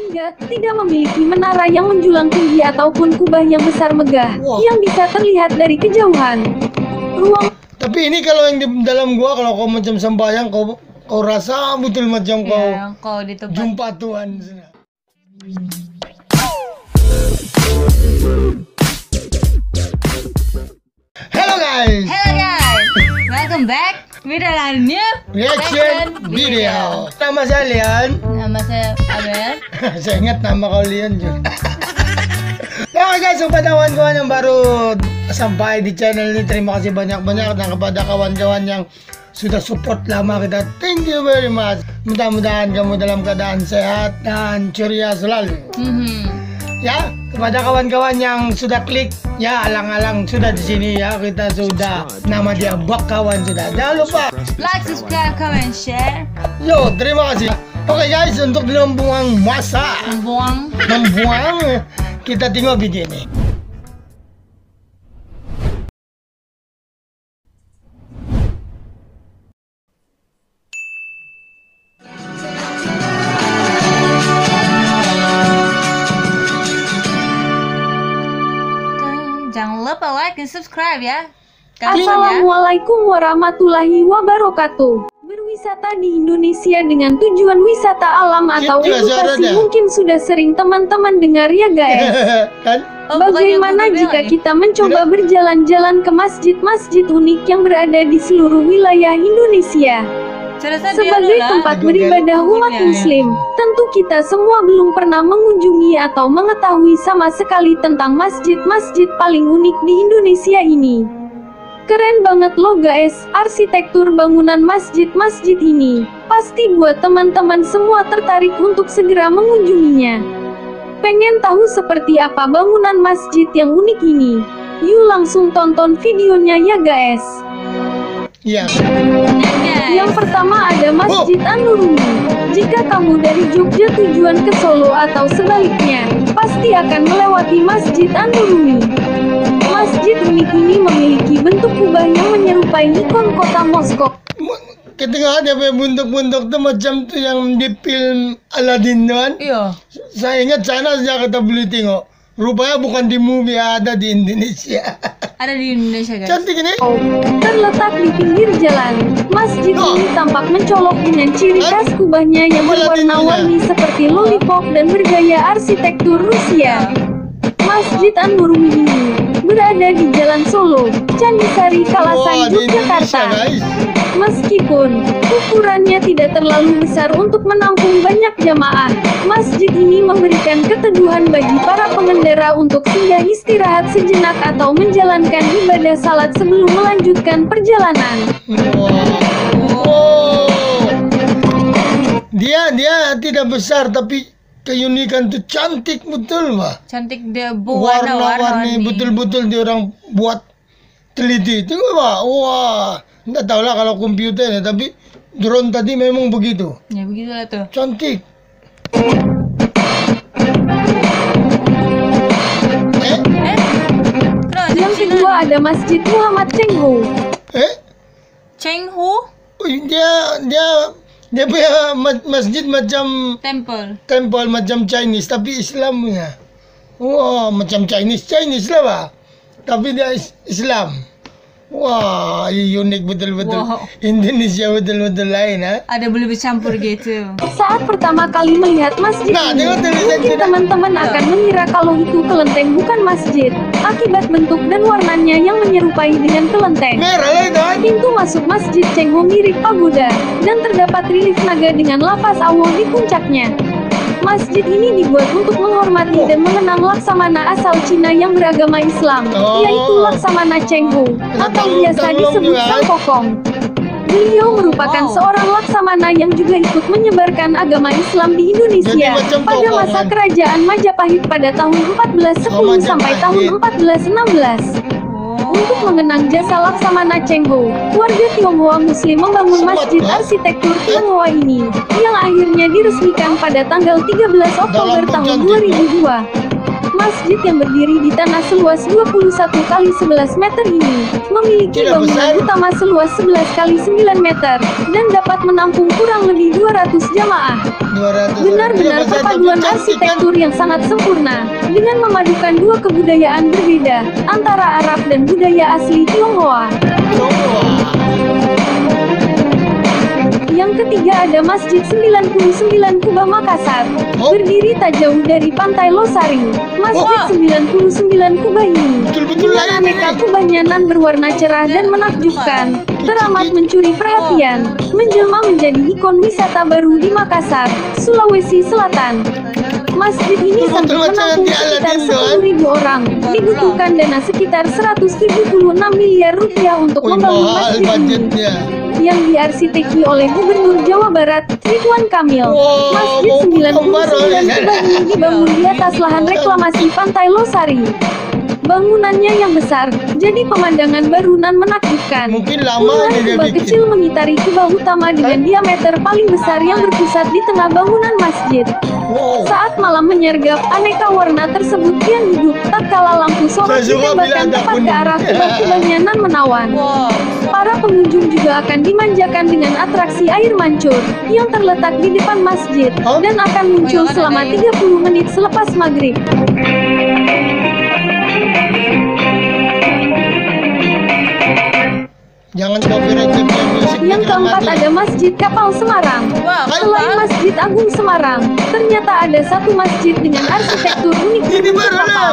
Sehingga tidak memiliki menara yang menjulang tinggi ataupun kubah yang besar megah yang bisa terlihat dari kejauhan. Ruang. Tapi ini kalau yang di dalam gua, kalau kau macam sembahyang, kau rasa betul macam kau di tempat jumpa Tuhan. Hello guys, welcome back with a new reaction video. Nama saya Lian. Nama saya Abel. Saya ingat nama kalian juga. Oke guys, untuk kawan-kawan yang baru sampai di channel ini, terima kasih banyak-banyak, dan kepada kawan-kawan yang sudah support lama kita, thank you very much. Mudah-mudahan kamu dalam keadaan sehat dan ceria selalu. Ya, kepada kawan-kawan yang sudah klik, ya alang-alang sudah di sini ya, kita sudah nama dia Bakawan sudah. Jangan lupa Like, subscribe, comment, share. Yo, terima kasih. Oke guys, untuk membuang masa, membuang, kita tengok video ini. Jangan lupa like dan subscribe ya. Assalamualaikum warahmatullahi wabarakatuh. Berwisata di Indonesia dengan tujuan wisata alam atau edukasi mungkin sudah sering teman-teman dengar ya guys. Kan? Bagaimana jika kita mencoba berjalan-jalan ke masjid-masjid unik yang berada di seluruh wilayah Indonesia? Sebagai tempat beribadah umat muslim, tentu kita semua belum pernah mengunjungi atau mengetahui sama sekali tentang masjid-masjid paling unik di Indonesia ini. Keren banget loh guys, arsitektur bangunan masjid-masjid ini pasti buat teman-teman semua tertarik untuk segera mengunjunginya. Pengen tahu seperti apa bangunan masjid yang unik ini? Yuk langsung tonton videonya ya guys. Iya. Yang pertama ada Masjid An-Nurumi. Jika kamu dari Jogja tujuan ke Solo atau sebaliknya, pasti akan melewati Masjid An-Nurumi. Masjid unik ini memiliki bentuk kubah yang menyerupai ikon kota Moskow. Ketika ada bentuk-bentuk tuh macam tuh yang di film Aladdin kan? Iya. Saya ingat sana sejak kita beli tengok. Rupanya bukan di movie, ada di Indonesia. Ada di Indonesia guys. Cantik ini. Terletak di pinggir jalan, masjid ini tampak mencolok dengan ciri khas kubahnya yang berwarna-warni seperti lollipop dan bergaya arsitektur Rusia. Masjid An-Nurumi ini berada di Jalan Solo, Candisari, Kalasan, Yogyakarta. Meskipun ukurannya tidak terlalu besar untuk menampung banyak jamaah, masjid ini memberikan keteduhan bagi para pengendara untuk singgah istirahat sejenak atau menjalankan ibadah salat sebelum melanjutkan perjalanan. Dia tidak besar, tapi keunikan tuh cantik betul mah. Cantik, dia warna-warni betul-betul dia orang buat teliti. Tengok mah, wah. Nggak tahu lah kalau komputer ya, tapi drone tadi memang begitu. Ya begitulah tuh. Cantik. Yang kedua ada Masjid Muhammad Chengho. Chengho? Dia punya masjid macam temple macam Chinese tapi Islamnya. Wah, macam Chinese lah Pak. Tapi dia Islam. Wah, unik betul-betul. Wow. Indonesia betul-betul lain ha. Ada boleh bercampur gitu. Saat pertama kali melihat masjid ini, mungkin teman-teman akan mengira kalau itu kelenteng bukan masjid, akibat bentuk dan warnanya yang menyerupai dengan kelenteng. Pintu masuk Masjid Chengho mirip pagoda, dan terdapat relief naga dengan lapas Allah di puncaknya. Masjid ini dibuat untuk menghormati dan mengenang Laksamana asal Cina yang beragama Islam, yaitu Laksamana Chengho, atau biasa disebut Sang Kokong. Beliau merupakan seorang laksamana yang juga ikut menyebarkan agama Islam di Indonesia pada masa kerajaan Majapahit pada tahun 1410 sampai tahun 1416. Untuk mengenang jasa Laksamana Chengho, warga Tionghoa Muslim membangun masjid arsitektur Tionghoa ini, yang akhirnya diresmikan pada tanggal 13 Oktober tahun 2002. Masjid yang berdiri di tanah seluas 21 kali 11 meter ini memiliki Tidak bangunan besar. utama seluas 11 kali 9 meter dan dapat menampung kurang lebih 200 jamaah. 200. Benar-benar Tidak besar, perpaduan tapi cantik, kan? arsitektur yang sangat sempurna dengan memadukan dua kebudayaan berbeda antara Arab dan budaya asli Tionghoa. Yang ketiga ada Masjid 99 Kubah Makassar. Oh. Berdiri tak jauh dari Pantai Losari. Masjid 99 Kubah ini Betul-betul dengan lain aneka ini. kubahnya nan berwarna cerah dan menakjubkan, teramat mencuri perhatian, menjelma menjadi ikon wisata baru di Makassar, Sulawesi Selatan. Masjid ini sanggup Betul-betul macam menampung di sekitar Aladin, 10.000 orang. Dibutuhkan dana sekitar 176 miliar rupiah untuk Wih, membangun mahal masjid ini budgetnya. yang diarsiteki oleh Gubernur Jawa Barat, Ridwan Kamil. Wow, Masjid mau 99 kembar oleh Kubah ini dibangun di atas lahan reklamasi Pantai Losari. Bangunannya yang besar, jadi pemandangan baru nan menakjubkan. Mungkin lama Puluhan ini dia kubah bikin. kecil mengitari kubah utama dengan diameter paling besar yang berpusat di tengah bangunan masjid. Wow. Saat malam menyergap, aneka warna tersebut kian hidup, tak kalah lampu sorot Saya suka bila ditembakkan ada tepat ke kuning. arah kubah-kubahnya nan menawan. Wow. Para pengunjung juga akan dimanjakan dengan atraksi air mancur yang terletak di depan masjid Hah? dan akan muncul Oh, iya kan selama ada 30 menit selepas maghrib. Jangan copyright musik. Yang keempat ada Masjid Kapal Semarang. Wah, Selain kapal. Masjid Agung Semarang, ternyata ada satu masjid dengan arsitektur unik Ini berbentuk baru kapal.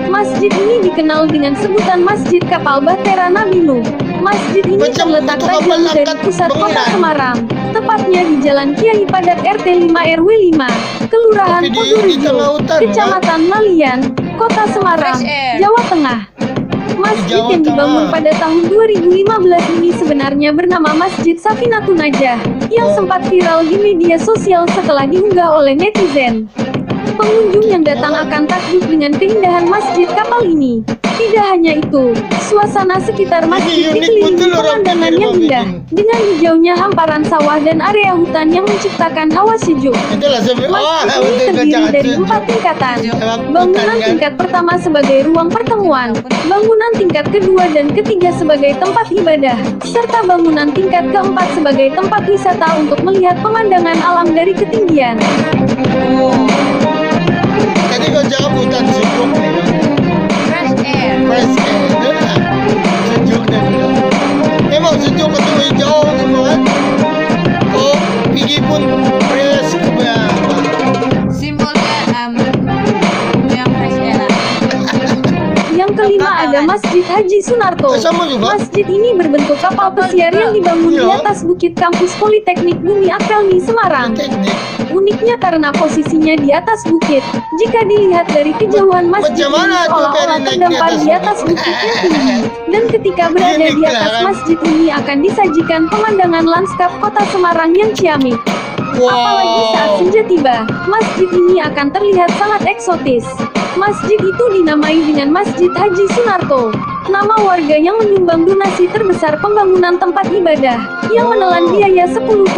Masjid ini dikenal dengan sebutan Masjid Kapal Bahtera Nabi Nuh. Masjid ini Macam terletak bentuk tak kapal jauh dari angkat pusat kota bangunan. Semarang, tepatnya di Jalan Kiai Padat RT 5 RW 5, Kelurahan Tapi di Podorejo, tengah hutan, Kecamatan Lalian, Kota Semarang, Fresh air. Jawa Tengah. Masjid Jawa yang dibangun Tengah. pada tahun 2015 ini sebenarnya bernama Masjid Safinatun Najah yang Oh. sempat viral di media sosial setelah diunggah oleh netizen. Pengunjung yang datang akan takjub dengan keindahan masjid kapal ini. Tidak hanya itu, suasana sekitar masjid unik dikelilingi betul orang pemandangan pikir yang mau indah bikin. dengan hijaunya hamparan sawah dan area hutan yang menciptakan hawa sejuk. Itulah sebab. Masjid ini terdiri dari 4 tingkatan. Bangunan tingkat pertama sebagai ruang pertemuan, bangunan tingkat kedua dan ketiga sebagai tempat ibadah, serta bangunan tingkat keempat sebagai tempat wisata untuk melihat pemandangan alam dari ketinggian. Tadi kau jawab hutan sejuk nih. Fresh air. Fresh air. Itulah. Sejuk dia bilang. Memang sejuk atau hijau semua kan? Oh, pergi pun fresh ke berapa? Simbolnya yang fresh air lah. Yang kelima ada Masjid Haji Sunarto. Sama juga. Masjid ini berbentuk kapal pesiar yang dibangun di Iya. atas bukit kampus Politeknik Bumi Akrami Semarang. Teknik. Uniknya karena posisinya di atas bukit, jika dilihat dari kejauhan masjid Macam mana ini tuh seolah-olah Ferry naik di terdampar atas di atas bukit? bukit yang tinggi. Dan ketika berada di Unik lah, atas kan? masjid ini akan disajikan pemandangan lanskap kota Semarang yang ciamik. Apalagi saat senja tiba, masjid ini akan terlihat sangat eksotis. Masjid itu dinamai dengan Masjid Haji Sunarto, nama warga yang menyumbang donasi terbesar pembangunan tempat ibadah, yang menelan biaya 10,9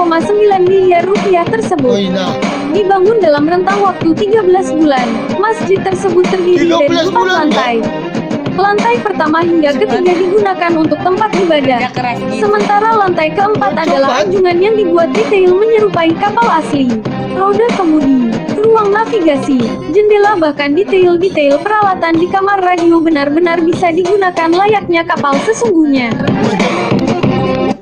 miliar rupiah Oh, tersebut. ina. Dibangun dalam rentang waktu 13 bulan, masjid tersebut terdiri dari 13 4 bulan, lantai. Lantai pertama hingga ketiga digunakan untuk tempat ibadah. Kerja keras gitu. Sementara lantai keempat Coba. adalah anjungan yang dibuat detail menyerupai kapal asli. Roda kemudi, ruang navigasi, jendela bahkan detail-detail peralatan di kamar radio benar-benar bisa digunakan layaknya kapal sesungguhnya.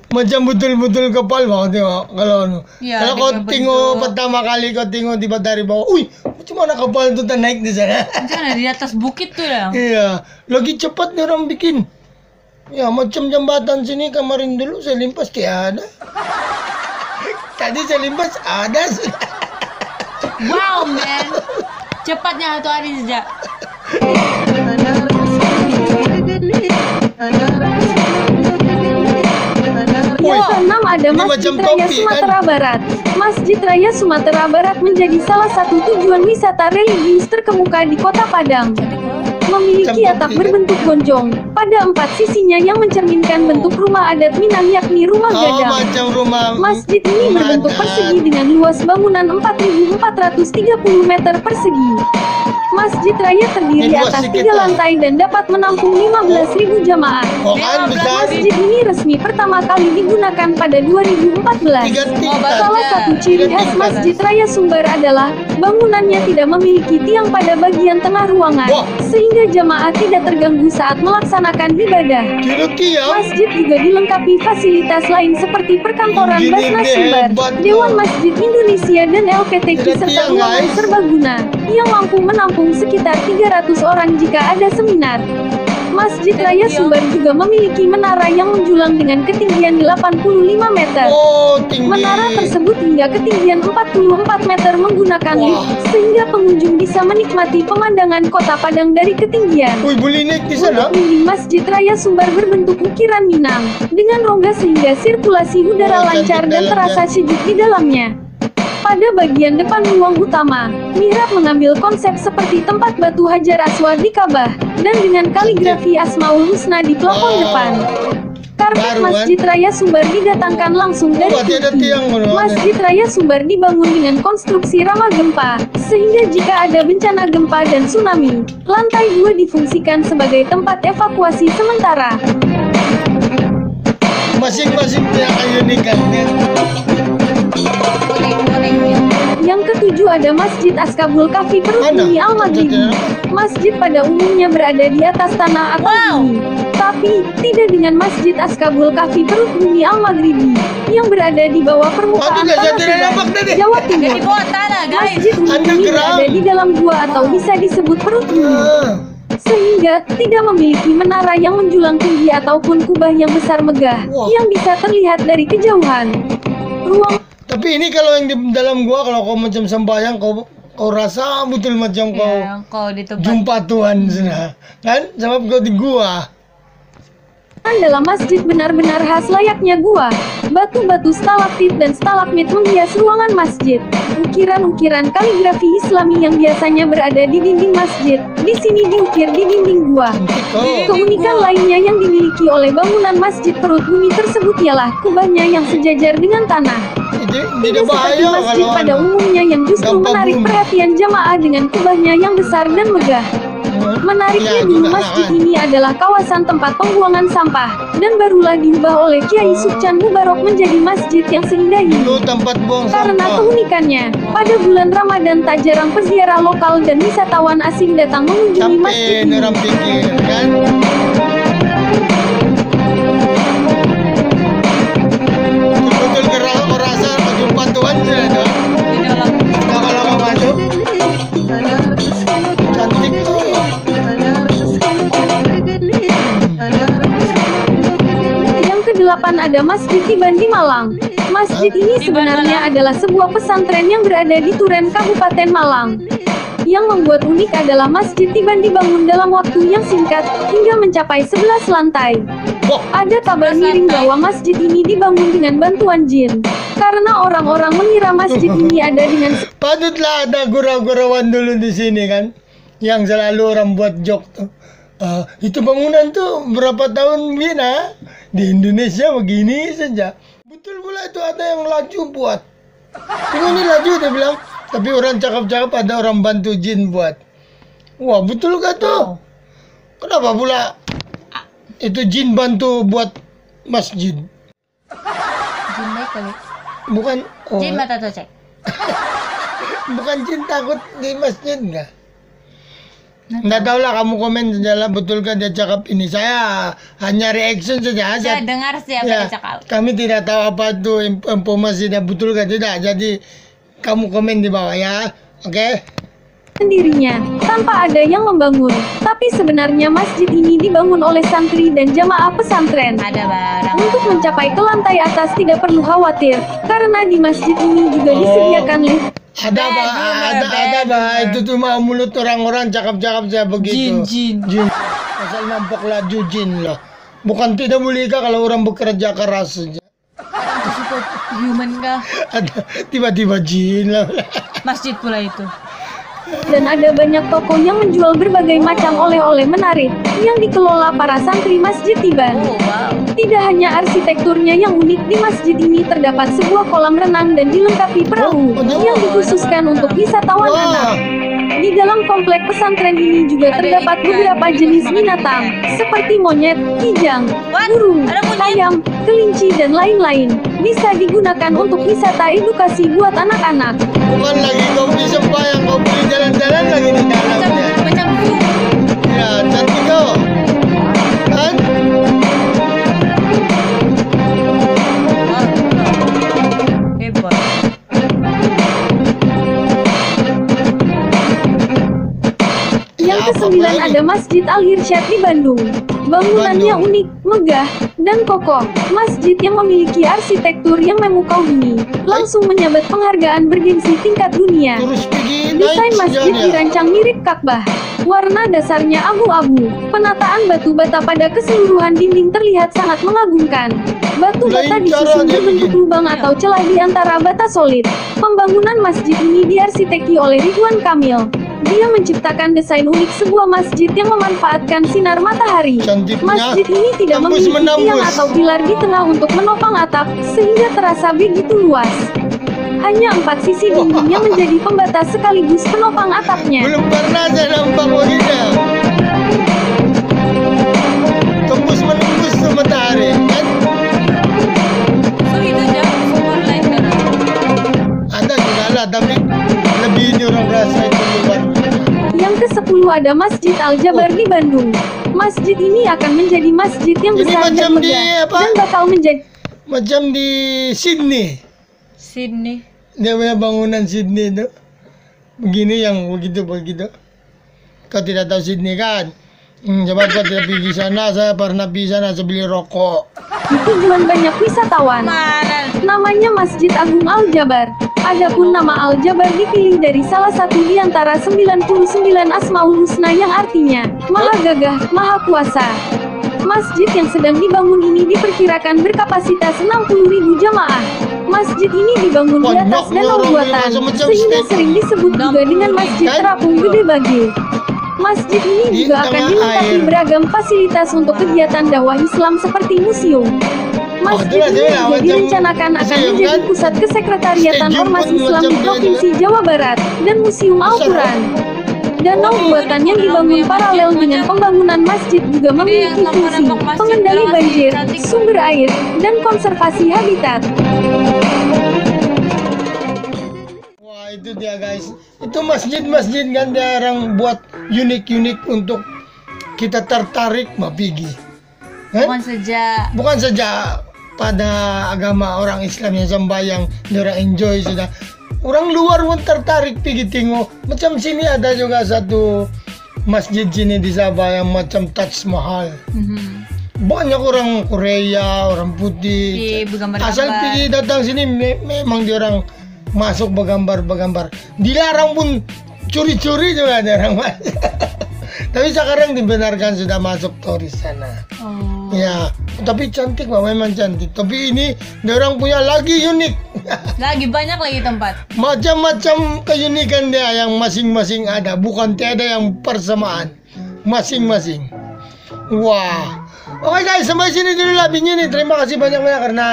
Macam betul-betul kapal mau tengok kalau anu. Iya, Kalau kau dengan tengok bentuk. pertama kali kau tengok tiba dari bawah, macam mana kapal itu tak naik di sana? Jangan di atas bukit tuh ya. Iya, lagi cepat nih orang bikin. Ya macam jembatan sini kemarin dulu saya limpas tiada. Tadi saya limpas ada. Wow man. Cepatnya satu hari saja. Yang keenam ada Ini Masjid macam Raya topi, Sumatera Barat. Masjid Raya Sumatera Barat menjadi salah satu tujuan wisata religius terkemuka di Kota Padang. Memiliki Macam atap topi, berbentuk gonjong pada 4 sisinya yang mencerminkan bentuk rumah adat Minang yakni rumah Oh, gadang. macam rumah. Masjid ini rumah berbentuk adat. persegi dengan luas bangunan 4.430 meter persegi. Masjid Raya terdiri Ini dua atas sedikit 3 lah. lantai dan dapat menampung 15.000 jamaah. Oh kan besar. Masjid ini resmi pertama kali digunakan pada 2014. 3 tingkat. Salah satu ciri khas Masjid Raya Sumber adalah bangunannya tidak memiliki tiang pada bagian tengah ruangan, Wah. sehingga jamaah tidak terganggu saat melaksanakan ibadah. Tidak tiang. Masjid juga dilengkapi fasilitas lain seperti perkantoran Engineer Basnas dia Sumber, hebat, Dewan loh. Masjid Indonesia dan LPTQ Tidak serta tiang, ruangan guys. serbaguna yang mampu menampung sekitar 300 orang jika ada seminar. Masjid Raya Sumber juga memiliki menara yang menjulang dengan ketinggian 85 meter. Oh tinggi. Menara tersebut hingga ketinggian 44 meter menggunakan Wah. lift, sehingga pengunjung bisa menikmati pemandangan kota Padang dari ketinggian. Wih boleh naik di sana. Untuk dinding Masjid Raya Sumber berbentuk ukiran Minang, dengan rongga sehingga sirkulasi udara Oh, lancar cantik dan terasa dalamnya. sejuk di dalamnya. Pada bagian depan ruang utama, mihrab mengambil konsep seperti tempat batu Hajar Aswad di Ka'bah, dan dengan kaligrafi Asmaul Husna di plafon Wow. depan. Karpet Baru, kan? Masjid Raya Sumber didatangkan langsung dari berarti ada Turki. tiang, bro. Masjid Raya Sumber dibangun dengan konstruksi ramah gempa, sehingga jika ada bencana gempa dan tsunami, lantai 2 difungsikan sebagai tempat evakuasi sementara. Masing-masing punya keunikannya. Yang ketujuh ada Masjid Askabul Kahfi Perut Mana? Bumi Al-Maghribi. Masjid pada umumnya berada di atas tanah atau bumi. Tapi, tidak dengan Masjid Askabul Kahfi Perut Bumi Al-Maghribi, yang berada di bawah permukaan Aduh, tanah jadi Tuban, nampak tadi. Jawa Jadi Timur. bawah tanah guys. Masjid ini Underground. berada di dalam gua atau bisa disebut perut bumi, sehingga tidak memiliki menara yang menjulang tinggi ataupun kubah yang besar megah, Wah. yang bisa terlihat dari kejauhan. Ruang Tapi ini kalau yang di dalam gua, kalau kau macam sembahyang, kau rasa betul macam kau Ya, kau di tempat jumpa Tuhan sana, kan? Sebab kau di gua. dalam masjid benar-benar khas layaknya gua. Batu-batu stalaktit dan stalagmit menghias ruangan masjid. Ukiran-ukiran kaligrafi Islami yang biasanya berada di dinding masjid, di sini diukir di dinding gua. Cantik kau. Keunikan lainnya yang dimiliki oleh bangunan masjid perut bumi tersebut ialah kubahnya yang sejajar dengan tanah. Tidak Tidak seperti bahaya masjid kalau pada umumnya yang justru gampang menarik bumi. perhatian jamaah dengan kubahnya yang besar dan megah. Menariknya Ya, dulu juga masjid kan. ini adalah kawasan tempat pembuangan sampah, dan barulah diubah oleh Kiai Sukcan Mubarok menjadi masjid yang seindah ini. Dulu tempat buang Karena sampah. keunikannya, pada bulan Ramadan tak jarang peziarah lokal dan wisatawan asing datang mengunjungi masjid Sampai ini. orang pikir, kan? Betul-betul gerak kau rasa kau jumpa Tuhan saja. di dalam Kalau kau masuk, cantik tuh. Yang kedelapan ada Masjid Tiban di Malang. Masjid ini sebenarnya adalah sebuah pesantren yang berada di Turen, Kabupaten Malang. Yang membuat unik adalah Masjid Tiban dibangun dalam waktu yang singkat, hingga mencapai 11 lantai. Wah, Ada kabar miring bahwa masjid ini dibangun dengan bantuan jin. Karena orang-orang mengira masjid ini ada dengan patutlah ada gurau-gurauan dulu di sini kan, yang selalu orang buat joke tuh. Itu bangunan tuh berapa tahun bina di Indonesia begini saja. Betul pula itu ada yang laju buat. Ini laju dia bilang, tapi orang cakap-cakap ada orang bantu jin buat. Wah betul gak tuh? Kenapa pula itu jin bantu buat masjid? jin baik kali. Bukan? Oh, Jin mata tuh cek. bukan jin takut di masjid nggak? Nggak tahu lah, kamu komen saja lah, betul kan dia cakap ini. Saya hanya reaction saja. Saya dengar siapa Ya, yang cakap. kami tidak tahu apa itu informasinya betul kan tidak. Jadi kamu komen di bawah ya, oke? sendirinya, tanpa ada yang membangun. Tapi sebenarnya masjid ini dibangun oleh santri dan jamaah pesantren. Ada barang. Untuk mencapai ke lantai atas tidak perlu khawatir, karena di masjid ini juga disediakan lift. Ada itu tuh mau mulut orang-orang cakap-cakap saya begitu. Jin. Asal nampak laju jin lah. Bukan tidak boleh kah kalau orang bekerja keras saja. Support human kah? Ada tiba-tiba jin lah. Masjid pula itu. Dan ada banyak toko yang menjual berbagai macam oleh-oleh menarik, yang dikelola para santri Masjid Tiban. Oh wow. Tidak hanya arsitekturnya yang unik, di masjid ini terdapat sebuah kolam renang dan dilengkapi perahu, yang dikhususkan untuk wisatawan anak. Di dalam komplek pesantren ini juga terdapat beberapa jenis binatang, seperti monyet, kijang, burung, ayam, kelinci, dan lain-lain. Bisa digunakan untuk wisata edukasi buat anak-anak. Bukan lagi kau bisa bayang, kau beli jalan-jalan lagi di dalamnya. Macam Ya, cantik kau. Kan? hebat. Yang Ya, kesembilan apa lagi? ada Masjid Al-Irsyad di Bandung. Bangunannya unik, megah, dan kokoh. Masjid yang memiliki arsitektur yang memukau ini langsung menyabet penghargaan bergengsi tingkat dunia. Terus pergi Desain naik masjid sejauhnya. dirancang mirip Ka'bah. Warna dasarnya abu-abu. Penataan batu bata pada keseluruhan dinding terlihat sangat mengagumkan. Batu bata Lain disusun cara dia berbentuk bikin. lubang atau celah di antara bata solid. Pembangunan masjid ini diarsiteki oleh Ridwan Kamil. Dia menciptakan desain unik sebuah masjid yang memanfaatkan sinar matahari. Cantiknya Masjid ini tidak tembus memiliki tiang menembus. atau pilar di tengah untuk menopang atap, sehingga terasa begitu luas. Hanya 4 sisi dinding yang menjadi pembatas sekaligus penopang atapnya. Belum pernah saya nampak begitu. Tembus menembus ke matahari, kan? So itu aja super light kan. Ada juga lah, tapi lebih ini orang rasa itu luar. Yang ke-10 ada Masjid Al-Jabar di Bandung. Masjid ini akan menjadi masjid yang Ini besar dan macam di megah, apa? dan bakal menjadi Macam di Sydney. Sydney. Dia punya bangunan Sydney itu. Begini yang begitu-begitu. Kau tidak tahu Sydney kan? Coba kau tidak pergi sana, saya pernah pergi sana, saya beli rokok. tujuan banyak wisatawan. Mana? Namanya Masjid Agung Al-Jabar. Adapun nama Al-Jabar dipilih dari salah satu di antara 99 Asmaul Husna yang artinya Maha Gagah, Maha Kuasa. Masjid yang sedang dibangun ini diperkirakan berkapasitas 60.000 jamaah. Masjid ini dibangun di atas danau buatan, sehingga sering disebut juga dengan Masjid Terapung Gede Bage. Masjid ini Di juga akan tengah dilengkapi air. beragam fasilitas untuk kegiatan dakwah Islam seperti museum. Masjid itulah ini dia, juga macam direncanakan akan museum, menjadi kan? pusat kesekretariatan Stadium Ormas pun Islam di macam dia Provinsi Jawa Barat dan Museum Al-Quran. Danau buatan yang dibangun paralel dengan pembangunan masjid juga memiliki fungsi pengendali banjir, sumber air, dan konservasi habitat. Wah itu dia guys. Itu masjid-masjid kan dia orang buat unik-unik untuk kita tertarik mau pergi. Bukan saja Bukan saja pada agama orang Islam yang sembahyang, dia orang enjoy sudah. Orang luar pun tertarik pergi tengok. Macam sini ada juga satu masjid sini di Sabah yang macam Taj Mahal. Banyak orang Korea, orang putih. Di bergambar-gambar. Asal pergi datang sini memang dia orang masuk bergambar-bergambar. Dilarang pun curi-curi juga ada orang masuk. Tapi sekarang dibenarkan sudah masuk turis sana. Oh. Ya, tapi cantik Pak, memang cantik. Tapi ini dia orang punya lagi unik. Lagi banyak lagi tempat. Macam-macam keunikan dia yang masing-masing ada, bukan tiada yang persamaan. Masing-masing. Wah. Oke guys, sampai sini dulu labingnya nih. Terima kasih banyak-banyak karena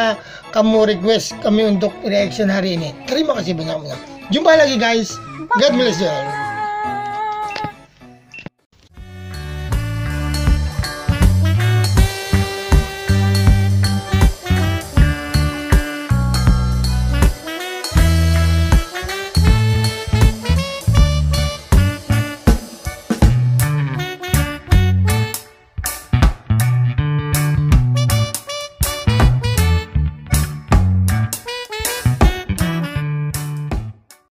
kamu request kami untuk reaction hari ini. Terima kasih banyak-banyak. Jumpa lagi guys. God bless you all.